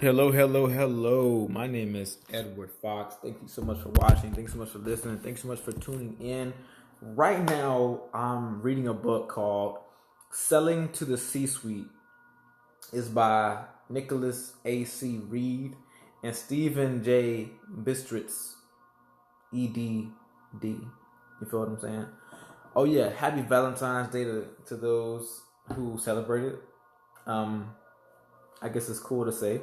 Hello, hello, hello. My name is Edward Fox. Thank you so much for watching. Thanks so much for listening. Thanks so much for tuning in. Right now, I'm reading a book called Selling to the C-Suite. It's by Nicholas A.C. Reed and Stephen J. Bistritz, EDD. You feel what I'm saying? Oh, yeah. Happy Valentine's Day to those who celebrate it. I guess it's cool to say.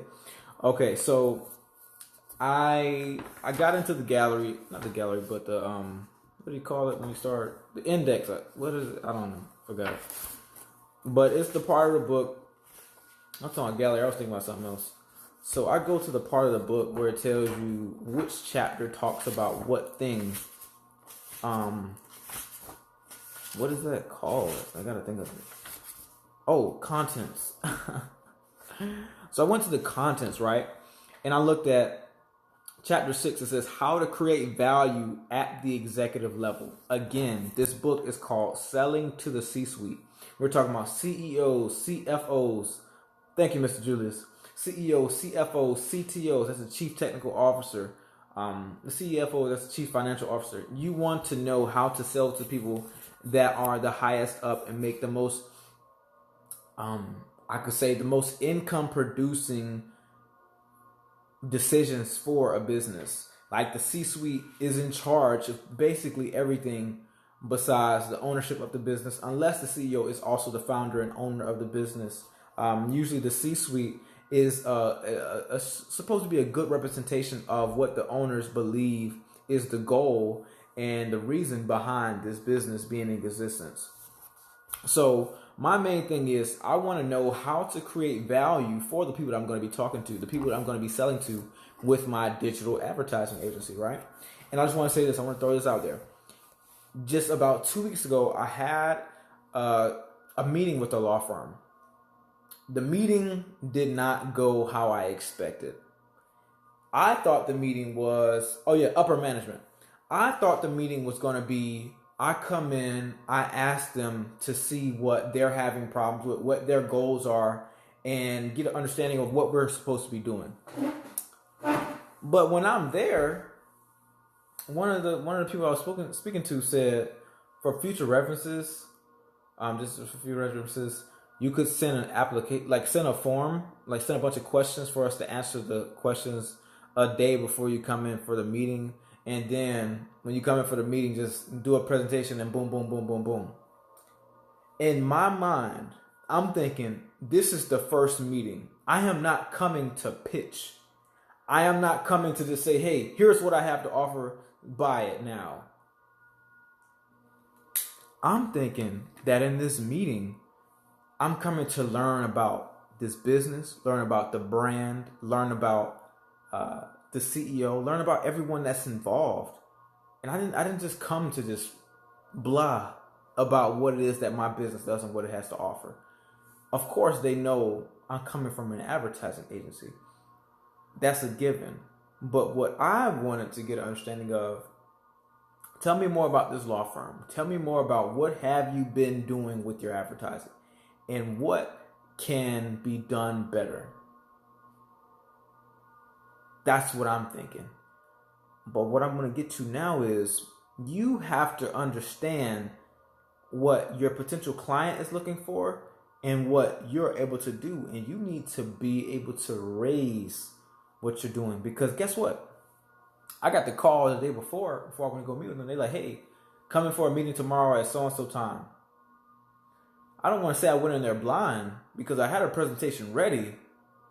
Okay, so I got into the gallery, not the gallery, but the what do you call it when you start the index? What is it? I don't know, forgot. But it's the part of the book. I'm talking about gallery. I was thinking about something else. So I go to the part of the book where it tells you which chapter talks about what thing. Um, what is that called? I gotta think of it. Oh, contents. So I went to the contents, right? And I looked at chapter 6. It says how to create value at the executive level. Again, this book is called Selling to the C-Suite. We're talking about CEOs, CFOs. Thank you, Mr. Julius. CEOs, CFOs, CTOs. That's the Chief Technical Officer. The CFO, that's the Chief Financial Officer. You want to know how to sell to people that are the highest up and make the most I could say the most income producing decisions for a business. Like the C-suite is in charge of basically everything besides the ownership of the business, unless the CEO is also the founder and owner of the business. Usually the C-suite is supposed to be a good representation of what the owners believe is the goal and the reason behind this business being in existence. So my main thing is I want to know how to create value for the people that I'm going to be talking to, the people that I'm going to be selling to with my digital advertising agency, right? And I just want to say this. I want to throw this out there. Just about 2 weeks ago, I had a meeting with a law firm. The meeting did not go how I expected. I thought the meeting was, upper management. I thought the meeting was going to be, I come in, I ask them to see what they're having problems with, what their goals are, and get an understanding of what we're supposed to be doing. But when I'm there, one of the people I was speaking to said, for future references, just for future references, you could send an application, like send a form, like send a bunch of questions for us to answer the questions a day before you come in for the meeting. And then when you come in for the meeting, just do a presentation and boom, boom, boom, boom, boom. In my mind, I'm thinking this is the first meeting. I am not coming to pitch. I am not coming to just say, hey, here's what I have to offer. Buy it now. I'm thinking that in this meeting, I'm coming to learn about this business, learn about the brand, learn about the CEO, learn about everyone that's involved. And I didn't just come to just blah about what it is that my business does and what it has to offer. Of course, they know I'm coming from an advertising agency. That's a given. But what I wanted to get an understanding of, tell me more about this law firm. Tell me more about what have you been doing with your advertising and what can be done better. That's what I'm thinking. But what I'm going to get to now is you have to understand what your potential client is looking for and what you're able to do. And you need to be able to raise what you're doing. Because guess what? I got the call the day before I went to go meet with them. They're like, hey, come in for a meeting tomorrow at so-and-so time. I don't want to say I went in there blind because I had a presentation ready,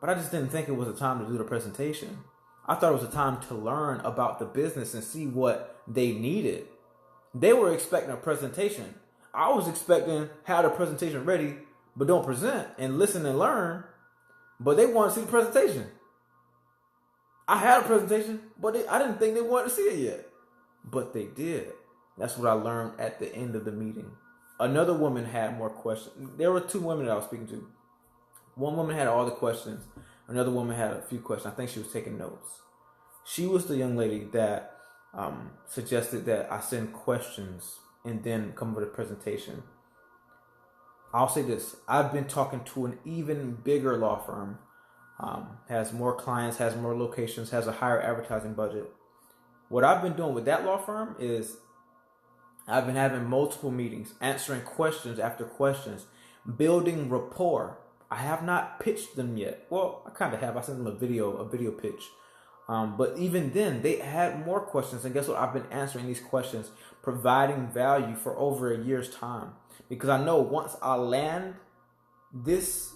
but I just didn't think it was a time to do the presentation. I thought it was a time to learn about the business and see what they needed. They were expecting a presentation. I was expecting have a presentation ready, but don't present and listen and learn. But they want to see the presentation. I had a presentation, but I didn't think they wanted to see it yet. But they did. That's what I learned at the end of the meeting. Another woman had more questions. There were two women that I was speaking to. One woman had all the questions. Another woman had a few questions. I think she was taking notes. She was the young lady that suggested that I send questions and then come with a presentation. I'll say this. I've been talking to an even bigger law firm has more clients, has more locations, has a higher advertising budget. What I've been doing with that law firm is I've been having multiple meetings, answering questions after questions, building rapport. I have not pitched them yet. Well, I kind of have. I sent them a video pitch. But even then, they had more questions. And guess what? I've been answering these questions, providing value for over a year's time. Because I know once I land this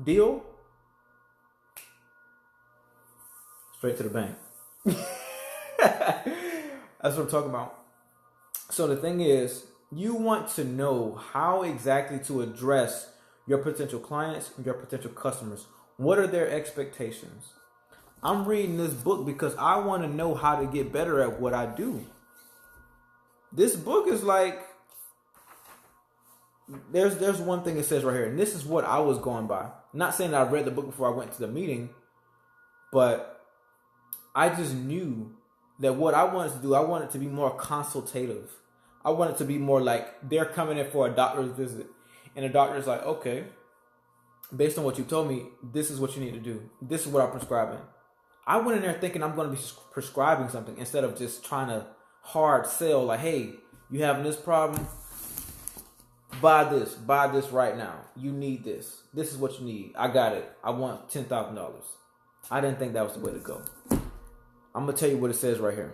deal, straight to the bank. That's what I'm talking about. So the thing is, you want to know how exactly to address your potential clients and your potential customers. What are their expectations? I'm reading this book because I want to know how to get better at what I do. This book is like, there's one thing it says right here, and this is what I was going by. Not saying that I read the book before I went to the meeting, but I just knew that what I wanted to do, I wanted to be more consultative. I wanted to be more like they're coming in for a doctor's visit, and the doctor's like, okay, based on what you told me, this is what you need to do. This is what I'm prescribing. I went in there thinking I'm going to be prescribing something instead of just trying to hard sell like, hey, you having this problem? Buy this right now. You need this. This is what you need. I got it. I want $10,000. I didn't think that was the way to go. I'm going to tell you what it says right here.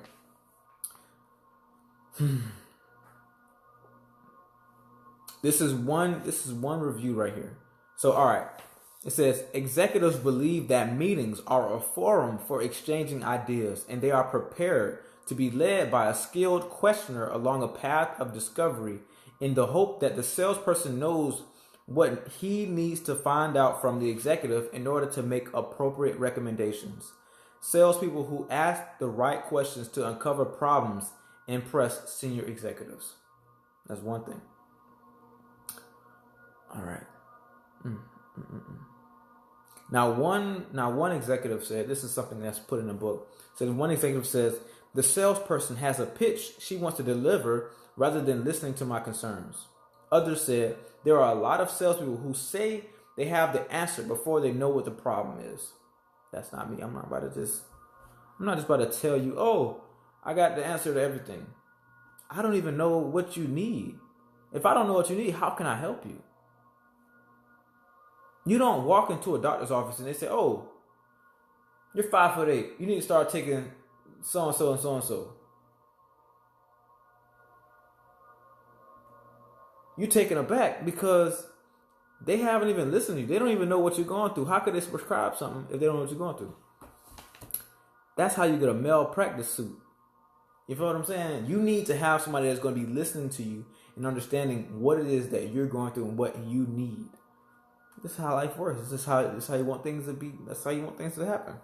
This is one review right here. So, all right. It says, executives believe that meetings are a forum for exchanging ideas, and they are prepared to be led by a skilled questioner along a path of discovery in the hope that the salesperson knows what he needs to find out from the executive in order to make appropriate recommendations. Salespeople who ask the right questions to uncover problems impress senior executives. That's one thing. All right. Now one executive said, this is something that's put in a book. So one executive says, the salesperson has a pitch she wants to deliver rather than listening to my concerns. Others said, there are a lot of salespeople who say they have the answer before they know what the problem is. That's not me. I'm not just about to tell you, oh, I got the answer to everything. I don't even know what you need. If I don't know what you need, how can I help you? You don't walk into a doctor's office and they say, oh, you're 5'8". You need to start taking so-and-so and so-and-so. You're taken aback because they haven't even listened to you. They don't even know what you're going through. How could they prescribe something if they don't know what you're going through? That's how you get a malpractice suit. You feel what I'm saying? You need to have somebody that's going to be listening to you and understanding what it is that you're going through and what you need. This is how life works. This is how you want things to be. That's how you want things to happen.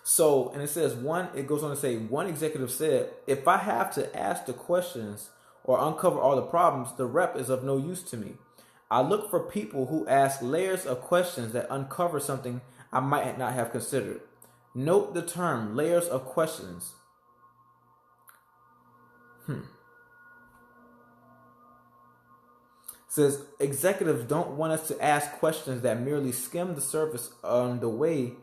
So, and it says it goes on to say, one executive said, if I have to ask the questions or uncover all the problems, the rep is of no use to me. I look for people who ask layers of questions that uncover something I might not have considered. Note the term layers of questions. Says executives don't want us to ask questions that merely skim the surface on the way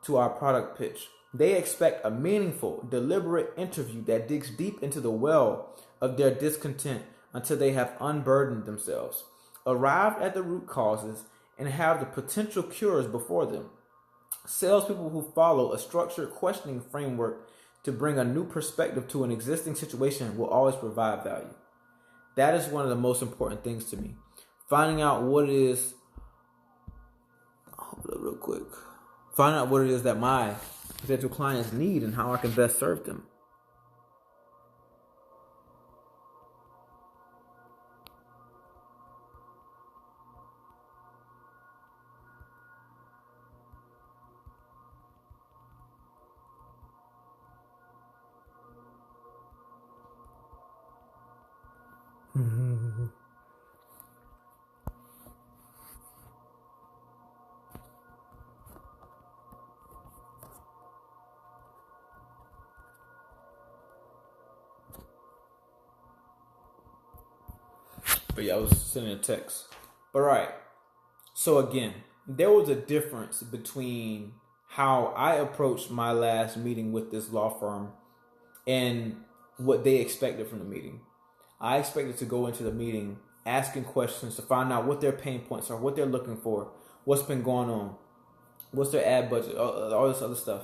to our product pitch. They expect a meaningful, deliberate interview that digs deep into the well of their discontent until they have unburdened themselves, arrived at the root causes, and have the potential cures before them. Salespeople who follow a structured questioning framework to bring a new perspective to an existing situation will always provide value. That is one of the most important things to me. Finding out what it is. Hold up real quick. Finding out what it is that my potential clients need and how I can best serve them. But yeah, I was sending a text. But right. So again, there was a difference between how I approached my last meeting with this law firm and what they expected from the meeting. I expected to go into the meeting asking questions to find out what their pain points are, what they're looking for, what's been going on, what's their ad budget, all this other stuff.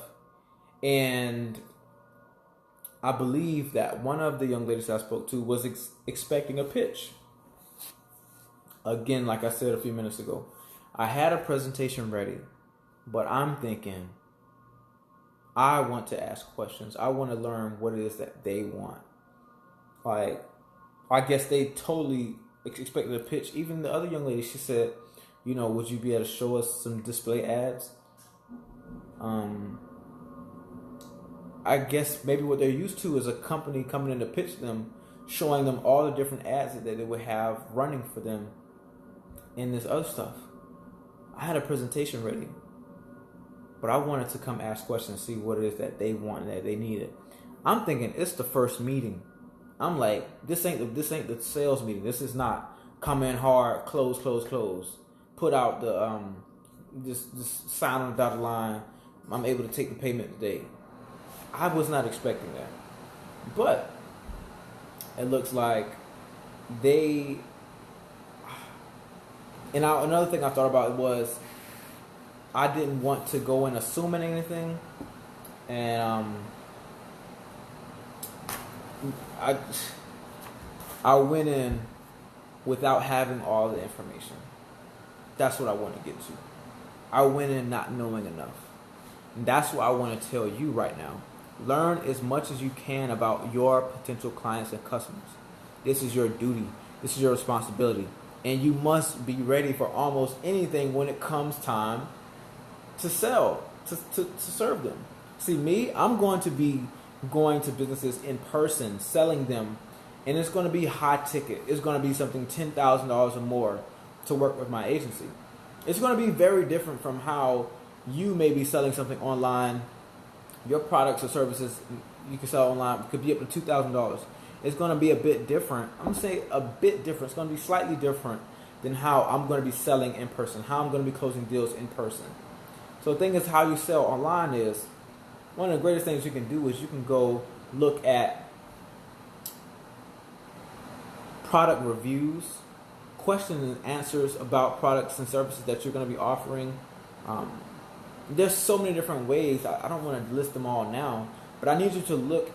And I believe that one of the young ladies I spoke to was expecting a pitch. Again, like I said a few minutes ago, I had a presentation ready, but I'm thinking, I want to ask questions. I want to learn what it is that they want. Like, I guess they totally expected a pitch. Even the other young lady, she said, would you be able to show us some display ads? I guess maybe what they're used to is a company coming in to pitch them, showing them all the different ads that they would have running for them in this other stuff. I had a presentation ready, but I wanted to come ask questions, see what it is that they want, that they needed. I'm thinking it's the first meeting. I'm like, this ain't the sales meeting. This is not come in hard, close. Put out the just sign on the dotted line. I'm able to take the payment today. I was not expecting that, but it looks like they. And another thing I thought about was I didn't want to go in assuming anything, and I went in without having all the information. That's what I want to get to. I went in not knowing enough. And that's what I want to tell you right now. Learn as much as you can about your potential clients and customers. This is your duty. This is your responsibility. And you must be ready for almost anything when it comes time to sell, to serve them. See, me, I'm going to be going to businesses in person, selling them, and it's going to be high ticket. It's going to be something $10,000 or more to work with my agency. It's going to be very different from how you may be selling something online. Your products or services you can sell online could be up to $2,000. It's going to be a bit different. I'm going to say a bit different. It's going to be slightly different than how I'm going to be selling in person, how I'm going to be closing deals in person. So the thing is, how you sell online is, one of the greatest things you can do is you can go look at product reviews, questions and answers about products and services that you're going to be offering. There's so many different ways. I don't want to list them all now, but I need you to look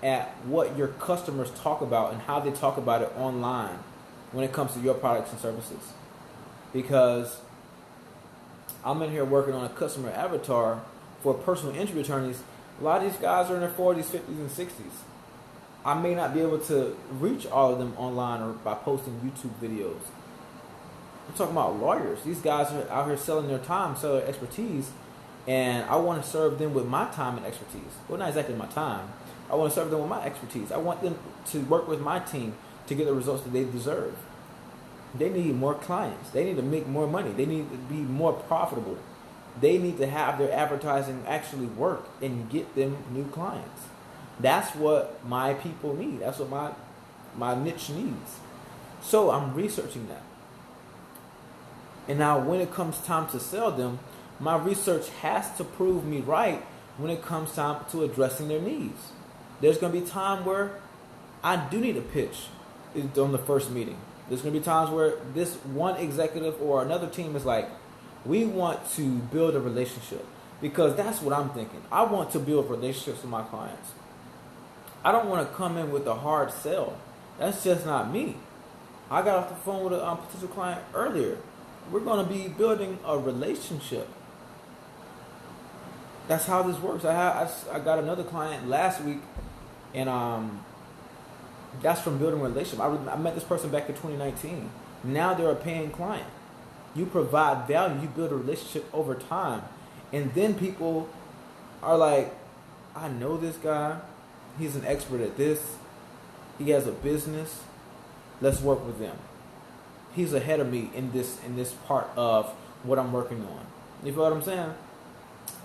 at what your customers talk about and how they talk about it online when it comes to your products and services. Because I'm in here working on a customer avatar for personal injury attorneys. A lot of these guys are in their 40s, 50s, and 60s. I may not be able to reach all of them online or by posting YouTube videos. I'm talking about lawyers. These guys are out here selling their time, selling their expertise, and I want to serve them with my time and expertise. Well, not exactly my time. I want to serve them with my expertise. I want them to work with my team to get the results that they deserve. They need more clients. They need to make more money. They need to be more profitable. They need to have their advertising actually work and get them new clients. That's what my people need. That's what my niche needs. So I'm researching that. And now when it comes time to sell them, my research has to prove me right when it comes time to addressing their needs. There's going to be time where I do need a pitch on the first meeting. There's going to be times where this one executive or another team is like, we want to build a relationship. Because that's what I'm thinking. I want to build relationships with my clients. I don't want to come in with a hard sell. That's just not me. I got off the phone with a potential client earlier. We're going to be building a relationship. That's how this works. I got another client last week, and that's from building a relationship. I met this person back in 2019. Now they're a paying client. You provide value. You build a relationship over time. And then people are like, I know this guy. He's an expert at this. He has a business. Let's work with them. He's ahead of me in this part of what I'm working on. You feel what I'm saying?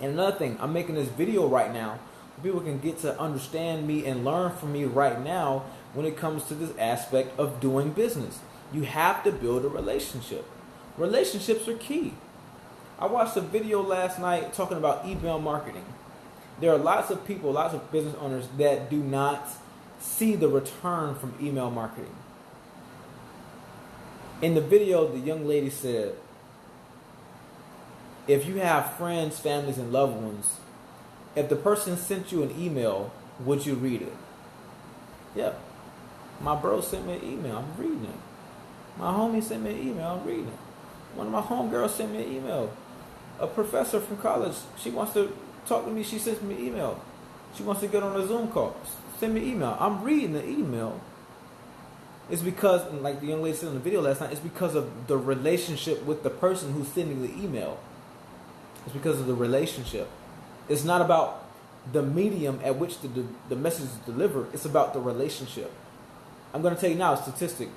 And another thing, I'm making this video right now so people can get to understand me and learn from me right now when it comes to this aspect of doing business. You have to build a relationship. Relationships are key. I watched a video last night talking about email marketing. There are lots of people, lots of business owners that do not see the return from email marketing. In the video, the young lady said, if you have friends, families, and loved ones, if the person sent you an email, would you read it? Yep. My bro sent me an email. I'm reading it. My homie sent me an email. I'm reading it. One of my homegirls sent me an email. A professor from college, she wants to talk to me. She sends me an email. She wants to get on a Zoom call. Send me an email. I'm reading the email. It's because, like the young lady said in the video last night, it's because of the relationship with the person who's sending the email. It's because of the relationship. It's not about the medium at which the message is delivered. It's about the relationship. I'm going to tell you now a statistic.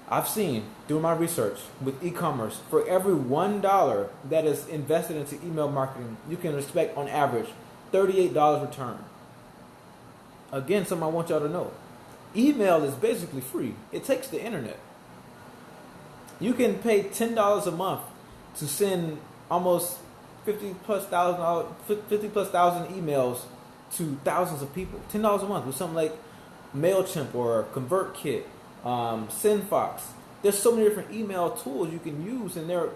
I've seen, doing my research with e-commerce, for every $1 that is invested into email marketing, you can expect on average $38 return. Again, something I want y'all to know. Email is basically free. It takes the internet. You can pay $10 a month to send almost 50 plus thousand emails to thousands of people. $10 a month with something like MailChimp or ConvertKit, SendFox. There's so many different email tools you can use, and they're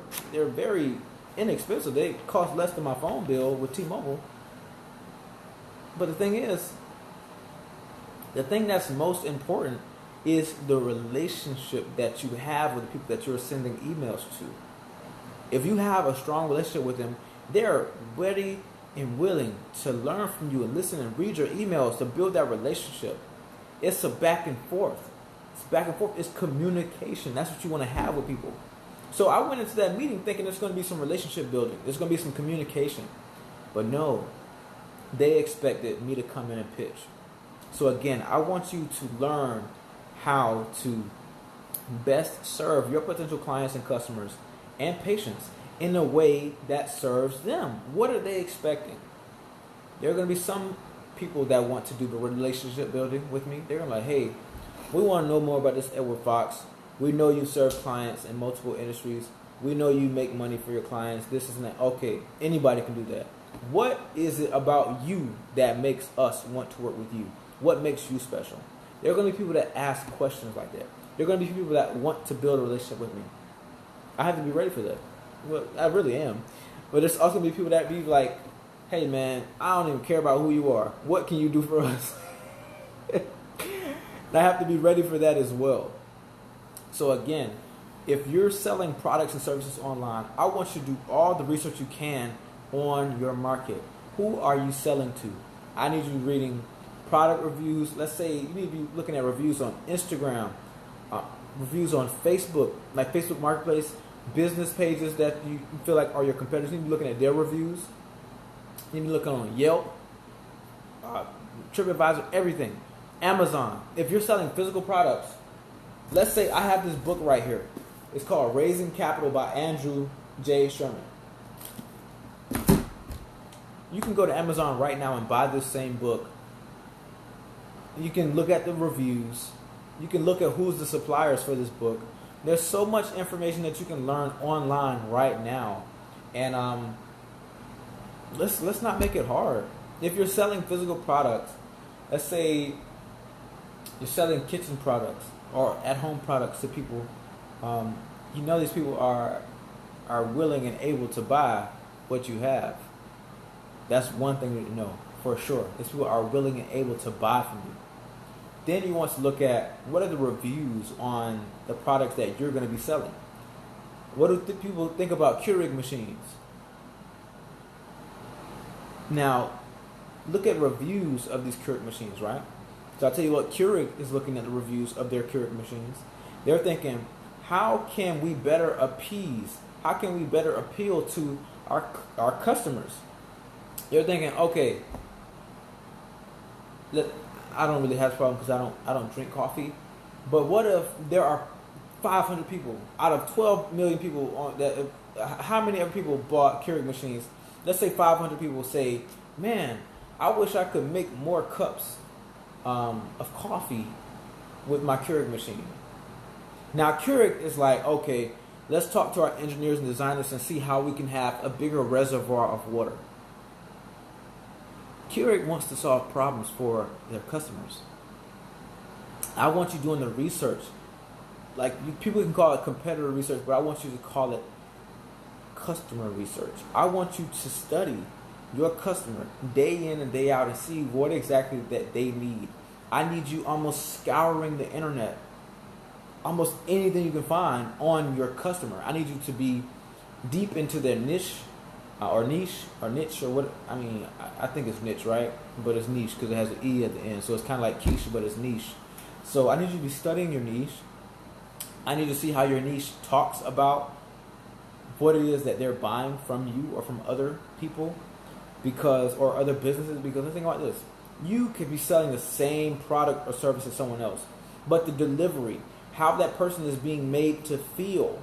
very inexpensive. They cost less than my phone bill with T-Mobile. But the thing is, the thing that's most important is the relationship that you have with the people that you're sending emails to. If you have a strong relationship with them, they're ready and willing to learn from you and listen and read your emails to build that relationship. It's a back and forth. It's back and forth. It's communication. That's what you want to have with people. So I went into that meeting thinking there's going to be some relationship building. There's going to be some communication. But no, they expected me to come in and pitch. So again, I want you to learn how to best serve your potential clients and customers and patients in a way that serves them. What are they expecting? There are going to be some people that want to do the relationship building with me. They're going to be like, hey, we want to know more about this Edward Fox. We know you serve clients in multiple industries. We know you make money for your clients. This and that. Okay, anybody can do that. What is it about you that makes us want to work with you? What makes you special? There are going to be people that ask questions like that. There are going to be people that want to build a relationship with me. I have to be ready for that. Well, I really am. But there's also going to be people that be like, hey man, I don't even care about who you are. What can you do for us? And I have to be ready for that as well. So again, if you're selling products and services online, I want you to do all the research you can on your market. Who are you selling to? I need you reading product reviews. Let's say you need to be looking at reviews on Instagram, reviews on Facebook, like Facebook Marketplace, business pages that you feel like are your competitors. You need to be looking at their reviews. You need to be looking on Yelp, TripAdvisor, everything. Amazon. If you're selling physical products, let's say I have this book right here. It's called Raising Capital by Andrew J. Sherman. You can go to Amazon right now and buy this same book. You can look at the reviews. You can look at who's the suppliers for this book. There's so much information that you can learn online right now. And let's not make it hard. If you're selling physical products, let's say you're selling kitchen products or at-home products to people, you know these people are willing and able to buy what you have. That's one thing to know for sure. These people are willing and able to buy from you. Then you want to look at what are the reviews on the products that you're going to be selling. What do people think about Keurig machines? Now, look at reviews of these Keurig machines, right? So I'll tell you what, Keurig is looking at the reviews of their Keurig machines. They're thinking, how can we better appease? How can we better appeal to our customers? They're thinking, okay, I don't really have a problem because I don't drink coffee. But what if there are 500 people out of 12 million people on that? How many other people bought Keurig machines? Let's say 500 people say, man, I wish I could make more cups of coffee with my Keurig machine. Now Keurig is like, okay, Let's talk to our engineers and designers and see how we can have a bigger reservoir of water. Keurig wants to solve problems for their customers. I want you doing the research. Like, people can call it competitor research, but I want you to call it customer research. I want you to study your customer day in and day out and see what exactly that they need. I need you almost scouring the internet, almost anything you can find on your customer. I need you to be deep into their niche, or niche, or what. I mean, I think it's niche, right? But it's niche because it has an E at the end. So it's kind of like quiche, but it's niche. So I need you to be studying your niche. I need to see how your niche talks about what it is that they're buying from you or from other people, or other businesses. Because the thing about this, you could be selling the same product or service as someone else, but the delivery, how that person is being made to feel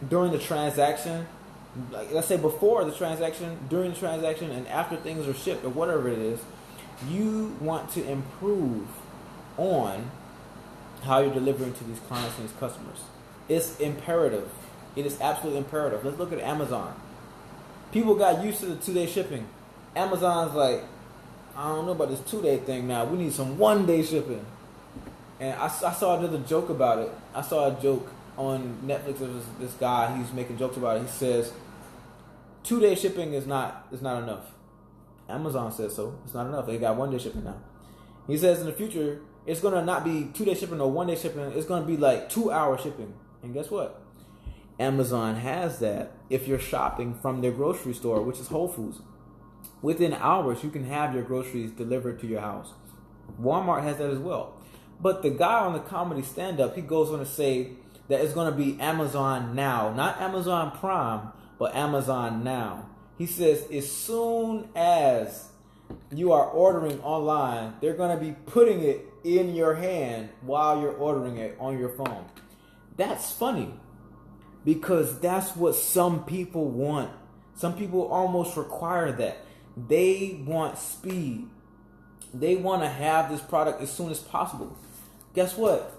during the transaction, like let's say before the transaction, during the transaction, and after things are shipped or whatever it is, you want to improve on how you're delivering to these clients and these customers. It's imperative. It is absolutely imperative. Let's look at Amazon. People got used to the 2-day shipping. Amazon's like, I don't know about this 2-day thing now. We need some 1-day shipping. And I saw another joke about it. I saw a joke on Netflix of this guy. He's making jokes about it. He says, 2-day shipping is not enough. Amazon says so. It's not enough. They got 1-day shipping now. He says in the future, it's going to not be 2-day shipping or 1-day shipping. It's going to be like 2-hour shipping. And guess what? Amazon has that if you're shopping from their grocery store, which is Whole Foods. Within hours, you can have your groceries delivered to your house. Walmart has that as well. But the guy on the comedy stand-up, he goes on to say that it's going to be Amazon Now. Not Amazon Prime, but Amazon Now. He says as soon as you are ordering online, they're going to be putting it in your hand while you're ordering it on your phone. That's funny because that's what some people want. Some people almost require that. They want speed. They want to have this product as soon as possible. Guess what?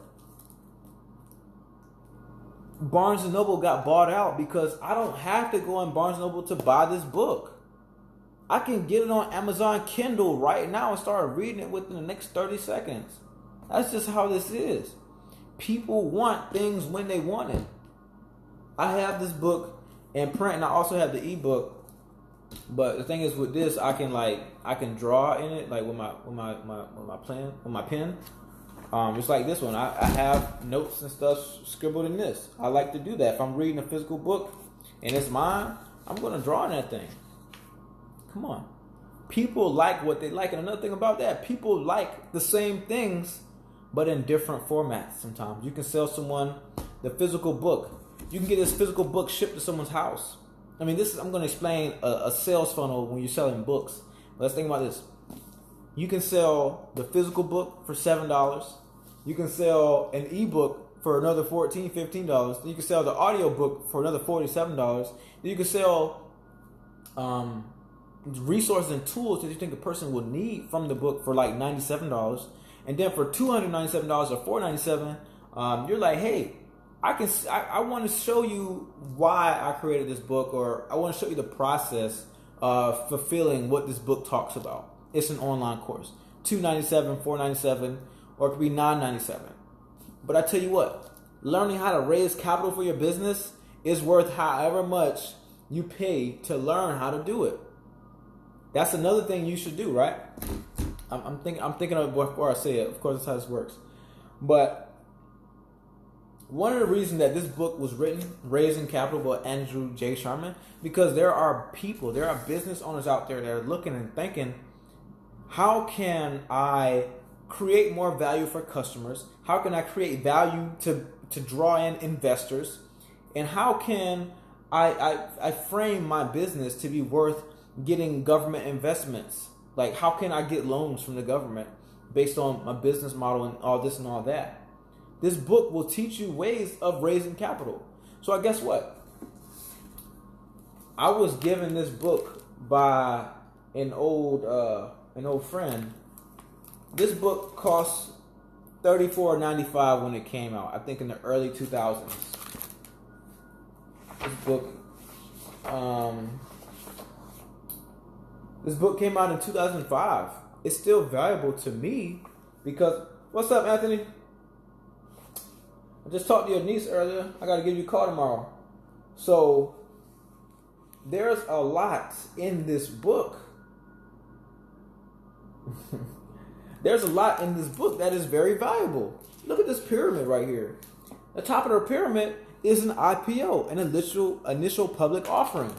Barnes & Noble got bought out because I don't have to go in Barnes & Noble to buy this book. I can get it on Amazon Kindle right now and start reading it within the next 30 seconds. That's just how this is. People want things when they want it. I have this book in print and I also have the ebook. But the thing is with this, I can draw in it like with my pen. It's like this one. I have notes and stuff scribbled in this. I like to do that. If I'm reading a physical book and it's mine, I'm going to draw in that thing. Come on. People like what they like. And another thing about that, people like the same things, but in different formats sometimes. You can sell someone the physical book. You can get this physical book shipped to someone's house. I mean, I'm going to explain a sales funnel when you're selling books. Let's think about this. You can sell the physical book for $7. You can sell an ebook for another $14, $15. You can sell the audio book for another $47. You can sell resources and tools that you think a person will need from the book for like $97. And then for $297 or $497, you're like, hey, I want to show you why I created this book, or I want to show you the process of fulfilling what this book talks about. It's an online course. $297, $497, or it could be $997. But I tell you what, learning how to raise capital for your business is worth however much you pay to learn how to do it. That's another thing you should do, right? I'm thinking of it before I say it. Of course, that's how this works. But one of the reasons that this book was written, Raising Capital by Andrew J. Sharman, because there are business owners out there that are looking and thinking, how can I create more value for customers? How can I create value to draw in investors? And how can I frame my business to be worth getting government investments? Like, how can I get loans from the government based on my business model and all this and all that? This book will teach you ways of raising capital. So I guess what? I was given this book by an old friend. This book cost $34.95 when it came out. I think in the early 2000s. Um, this book came out in 2005. It's still valuable to me because, what's up, Anthony? I just talked to your niece earlier. I got to give you a call tomorrow. So, there's a lot in this book. There's a lot in this book that is very valuable. Look at this pyramid right here. The top of the pyramid is an IPO, an initial public offering.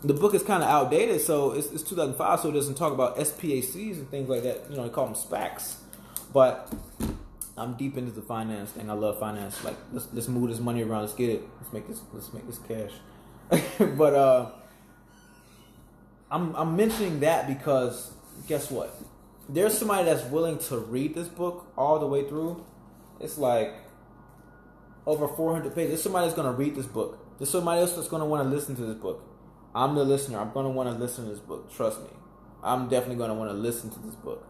The book is kind of outdated, so it's 2005, so it doesn't talk about SPACs and things like that. You know, they call them SPACs. But I'm deep into the finance thing. I love finance. Like, let's move this money around. Let's get it. Let's make this cash. But I'm mentioning that because guess what? There's somebody that's willing to read this book all the way through. It's like over 400 pages. There's somebody that's going to read this book. There's somebody else that's going to want to listen to this book. I'm the listener. I'm going to want to listen to this book. Trust me. I'm definitely going to want to listen to this book.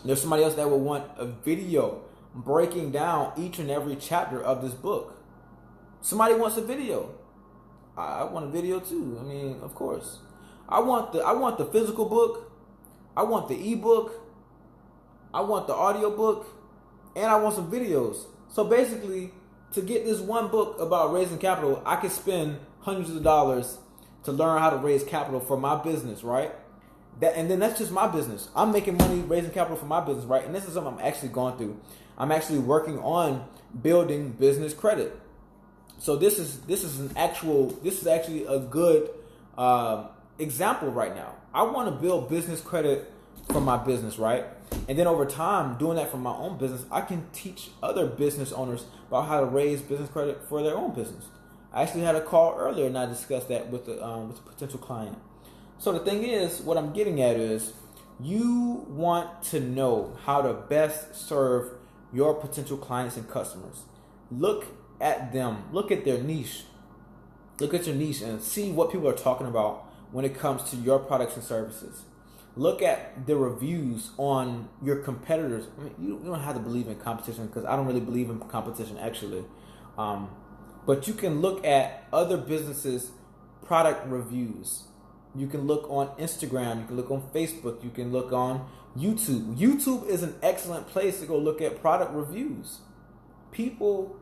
There's somebody else that will want a video breaking down each and every chapter of this book. Somebody wants a video. I want a video too. I mean, of course. I want the physical book. I want the ebook. I want the audio book. And I want some videos. So basically, to get this one book about raising capital, I could spend hundreds of dollars to learn how to raise capital for my business, right? And then that's just my business. I'm making money raising capital for my business, right? And this is something I'm actually going through. I'm actually working on building business credit. So this is actually a good example right now. I want to build business credit for my business, right? And then over time, doing that for my own business, I can teach other business owners about how to raise business credit for their own business. I actually had a call earlier and I discussed that with a potential client. So the thing is, what I'm getting at is, you want to know how to best serve your potential clients and customers. Look at them. Look at their niche. Look at your niche and see what people are talking about when it comes to your products and services. Look at the reviews on your competitors. I mean, you don't have to believe in competition because I don't really believe in competition actually. But you can look at other businesses' product reviews. You can look on Instagram. You can look on Facebook. You can look on YouTube. YouTube is an excellent place to go look at product reviews. People,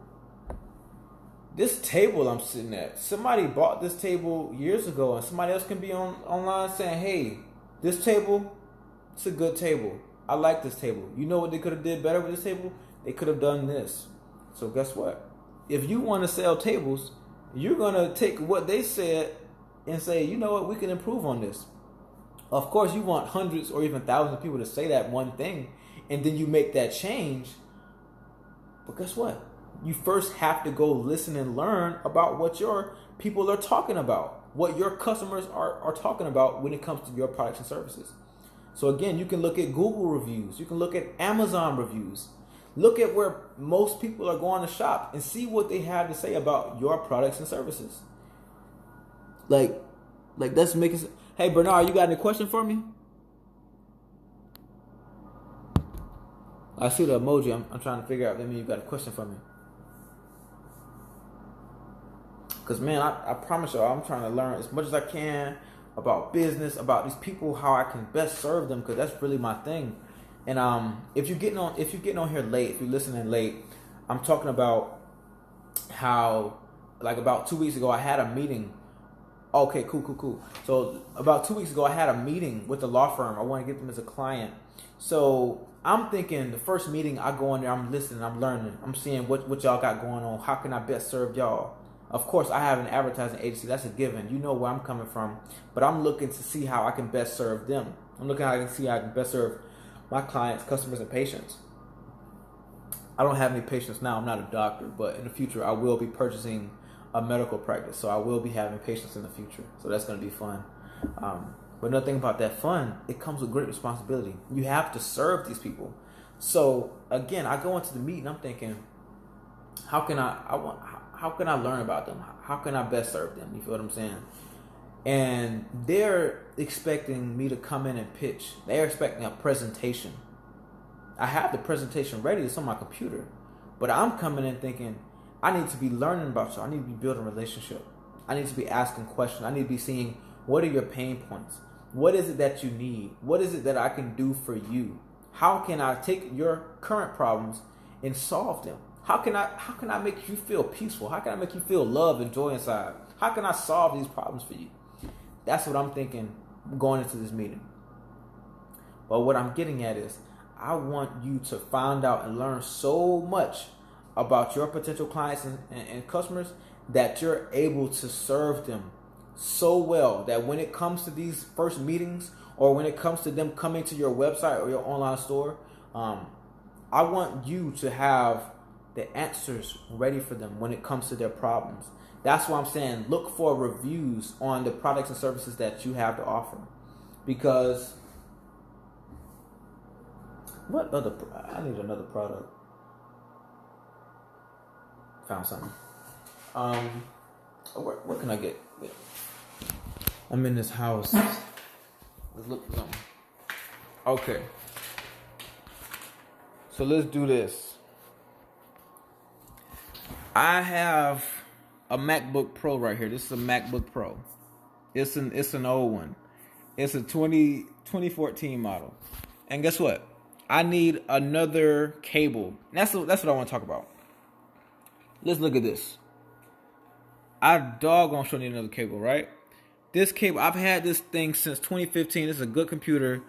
this table I'm sitting at, somebody bought this table years ago, and somebody else can be online saying, hey, this table, it's a good table. I like this table. You know what they could have did better with this table? They could have done this. So guess what? If you want to sell tables, you're going to take what they said and say, you know what, we can improve on this. Of course, you want hundreds or even thousands of people to say that one thing, and then you make that change. But guess what? You first have to go listen and learn about what your people are talking about, what your customers are talking about when it comes to your products and services. So again, you can look at Google reviews. You can look at Amazon reviews. Look at where most people are going to shop and see what they have to say about your products and services. Like that's making sense. Hey, Bernard, you got any question for me? I see the emoji. I'm trying to figure out. Maybe you got a question for me. Because, man, I promise y'all, I'm trying to learn as much as I can about business, about these people, how I can best serve them, because that's really my thing. And if you're getting on here late, if you're listening late, I'm talking about how, like, about 2 weeks ago, I had a meeting. Okay, cool. So about 2 weeks ago, I had a meeting with the law firm. I want to get them as a client. So I'm thinking the first meeting, I go in there, I'm listening, I'm learning, I'm seeing what y'all got going on. How can I best serve y'all? Of course, I have an advertising agency. That's a given. You know where I'm coming from. But I'm looking to see how I can best serve them. I'm looking how I can see how I can best serve my clients, customers, and patients. I don't have any patients now. I'm not a doctor. But in the future, I will be purchasing a medical practice. So I will be having patients in the future. So that's going to be fun. But another thing about that fun, it comes with great responsibility. You have to serve these people. So again, I go into the meeting. I'm thinking, how can I learn about them? How can I best serve them? You feel what I'm saying? And they're expecting me to come in and pitch. They're expecting a presentation. I have the presentation ready. It's on my computer. But I'm coming in thinking, I need to be learning about you. I need to be building a relationship. I need to be asking questions. I need to be seeing, what are your pain points? What is it that you need? What is it that I can do for you? How can I take your current problems and solve them? How can I make you feel peaceful? How can I make you feel love and joy inside? How can I solve these problems for you? That's what I'm thinking going into this meeting. But what I'm getting at is, I want you to find out and learn so much about your potential clients and customers that you're able to serve them so well that when it comes to these first meetings, or when it comes to them coming to your website or your online store, I want you to have the answers ready for them when it comes to their problems. That's why I'm saying, look for reviews on the products and services that you have to offer. Because I need another product. Found something. What can I get? I'm in this house. Let's look for something. Okay. So let's do this. I have a MacBook Pro right here. This is a MacBook Pro. It's an old one. It's a 2014 model. And guess what? I need another cable. That's what I want to talk about. Let's look at this. I doggone sure need another cable, right? This cable, I've had this thing since 2015. This is a good computer.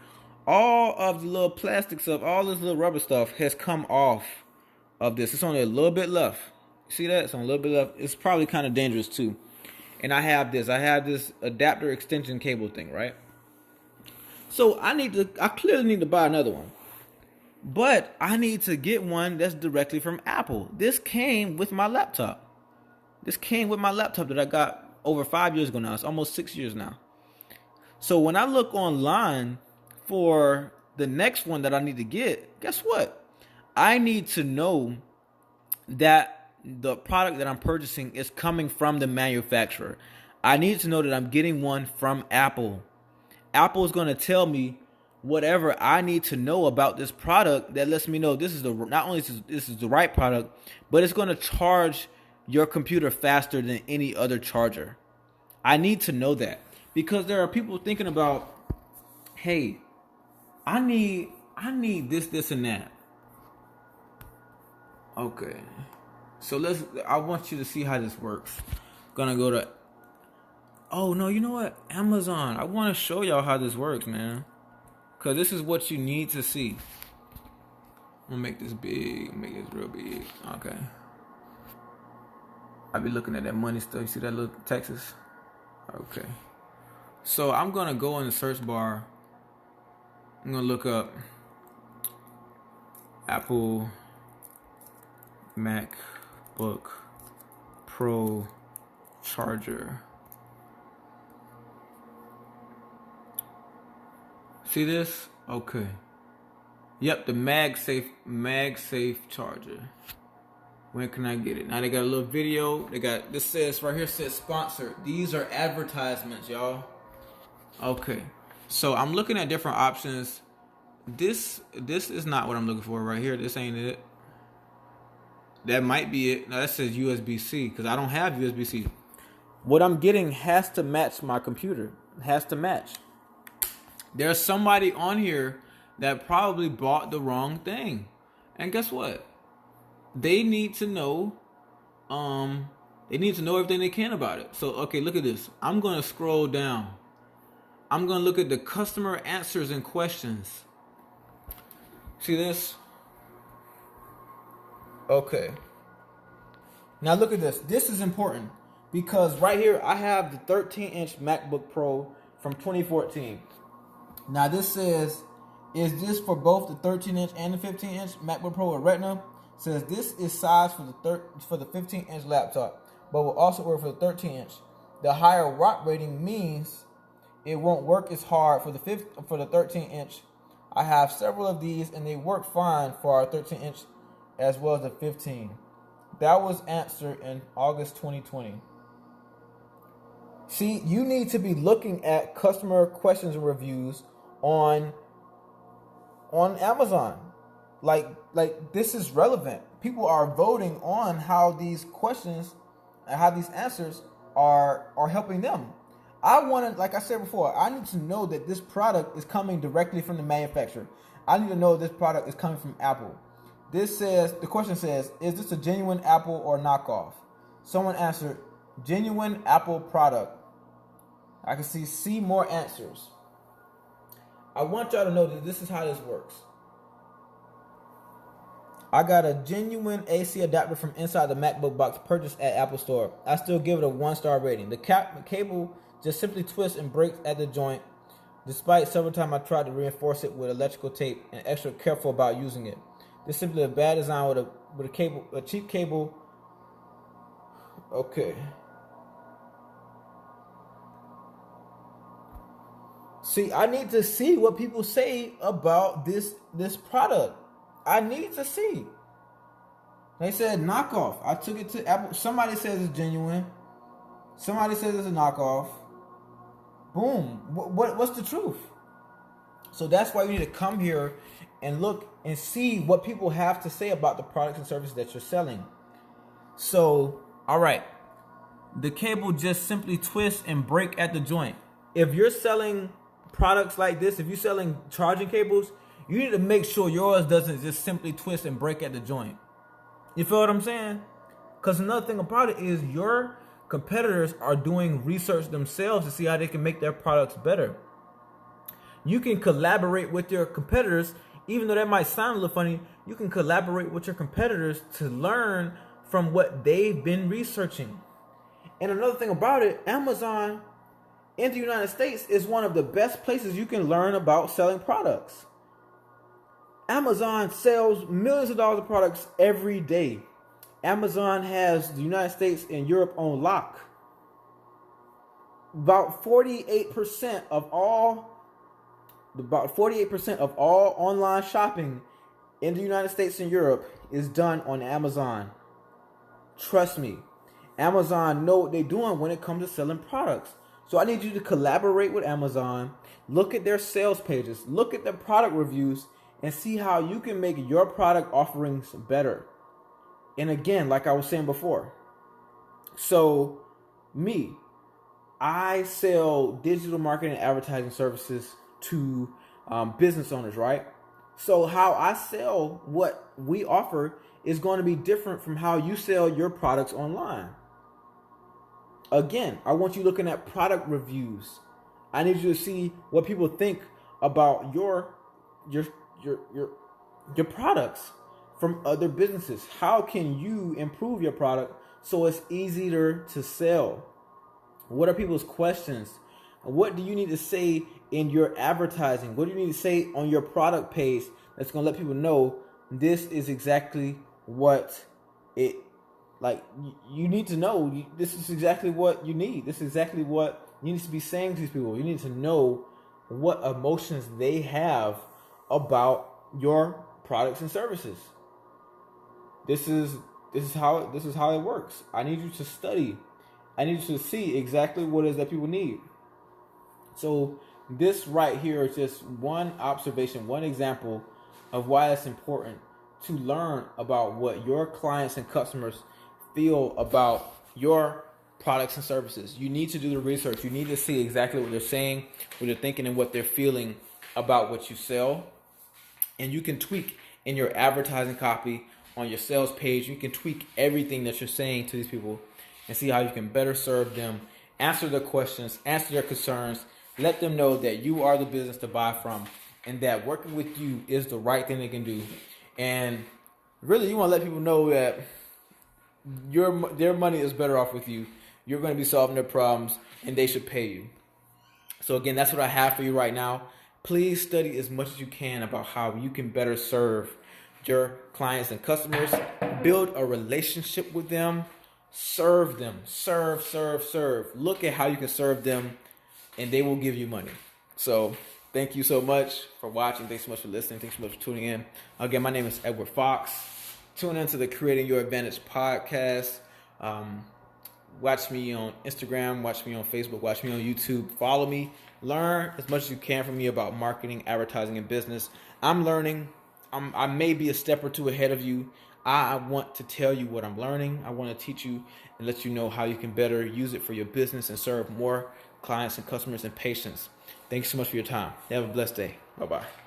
All of the little plastic stuff, all this little rubber stuff has come off of this. It's only a little bit left. See that? It's only a little bit left. It's probably kind of dangerous too. And I have this adapter extension cable thing, right? So I clearly need to buy another one. But I need to get one that's directly from Apple. This came with my laptop. That I got over 5 years ago now. It's almost 6 years now. So when I look online for the next one that I need to get, guess what? I need to know that the product that I'm purchasing is coming from the manufacturer. I need to know that I'm getting one from Apple. Apple is going to tell me whatever I need to know about this product that lets me know this is the right product, but it's going to charge your computer faster than any other charger. I need to know that, because there are people thinking about, hey, I need this and that. Okay. So I want you to see how this works. Gonna go to, oh no, you know what? Amazon. I want to show y'all how this works, man. Cause this is what you need to see. I'm gonna make this big, make this real big. Okay. I be looking at that money stuff. You see that little Texas? Okay. So I'm gonna go in the search bar. I'm gonna look up Apple MacBook Pro charger. See this? Okay. Yep, the MagSafe charger. When can I get it? Now they got a little video. They got, this says right here, says sponsored. These are advertisements, y'all. Okay. So I'm looking at different options. This is not what I'm looking for right here. This ain't it. That might be it. Now that says USB-C, because I don't have USB-C. What I'm getting has to match my computer. It has to match. There's somebody on here that probably bought the wrong thing. And guess what? They need to know everything they can about it. So, okay, look at this. I'm going to scroll down. I'm going to look at the customer answers and questions. See this? Okay. Now look at this. This is important because right here I have the 13-inch MacBook Pro from 2014. Now this says, is this for both the 13-inch and the 15-inch MacBook Pro with Retina? It says this is size for the 15-inch laptop, but will also work for the 13-inch. The higher watt rating means it won't work as hard for the 13-inch. I have several of these and they work fine for our 13-inch as well as the 15. That was answered in August 2020. See, you need to be looking at customer questions and reviews on Amazon. Like this is relevant. people are voting on how these questions and how these answers are helping them. I want to, like I said before, I need to know that this product is coming directly from the manufacturer. I need to know this product is coming from Apple. The question says, is this a genuine Apple or knockoff? Someone answered, genuine Apple product. I can see more answers. I want y'all to know that this is how this works. I got a genuine AC adapter from inside the MacBook box purchased at Apple Store. I still give it a 1-star rating. The cable just simply twists and breaks at the joint, despite several times I tried to reinforce it with electrical tape and extra careful about using it. This is simply a bad design with a cheap cable. Okay. See, I need to see what people say about this product. I need to see. They said knockoff. I took it to Apple. Somebody says it's genuine. Somebody says it's a knockoff. Boom. What's the truth? So that's why you need to come here and look and see what people have to say about the products and services that you're selling. So, all right. The cable just simply twists and break at the joint. If you're selling products like this, if you're selling charging cables, you need to make sure yours doesn't just simply twist and break at the joint. You feel what I'm saying? Because another thing about it is your competitors are doing research themselves to see how they can make their products better. You can collaborate with your competitors, even though that might sound a little funny. You can collaborate with your competitors to learn from what they've been researching. And another thing about it, Amazon in the United States is one of the best places you can learn about selling products. Amazon sells millions of dollars of products every day. Amazon has the United States and Europe on lock. About 48% of all online shopping in the United States and Europe is done on Amazon. Trust me, Amazon know what they're doing when it comes to selling products. So I need you to collaborate with Amazon, look at their sales pages, look at their product reviews, and see how you can make your product offerings better. And again, like I was saying before, so I sell digital marketing and advertising services to business owners, right? So how I sell what we offer is going to be different from how you sell your products online. Again, I want you looking at product reviews. I need you to see what people think about your products from other businesses. How can you improve your product so it's easier to sell? What are people's questions? What do you need to say in your advertising? What do you need to say on your product page that's going to let people know this is exactly what it, like, you need to know. This is exactly what you need. This is exactly what you need to be saying to these people. You need to know what emotions they have about your products and services. This is how it works. I need you to study. I need you to see exactly what it is that people need. So this right here is just one observation, one example of why it's important to learn about what your clients and customers feel about your products and services. You need to do the research. You need to see exactly what they're saying, what they're thinking, and what they're feeling about what you sell. And you can tweak in your advertising copy on your sales page. You can tweak everything that you're saying to these people and see how you can better serve them, answer their questions, answer their concerns, let them know that you are the business to buy from and that working with you is the right thing they can do. And really, you want to let people know that their money is better off with you. You're going to be solving their problems and they should pay you. So again, that's what I have for you right now. Please study as much as you can about how you can better serve your clients and customers. Build a relationship with them. Serve them. Serve. Look at how you can serve them and they will give you money. So thank you so much for watching. Thanks so much for listening. Thanks so much for tuning in. Again, my name is Edward Fox. Tune into the Creating Your Advantage podcast. Watch me on Instagram. Watch me on Facebook. Watch me on YouTube. Follow me. Learn as much as you can from me about marketing, advertising, and business. I'm learning. I may be a step or two ahead of you. I want to tell you what I'm learning. I want to teach you and let you know how you can better use it for your business and serve more clients and customers and patients. Thank you so much for your time. Have a blessed day. Bye-bye.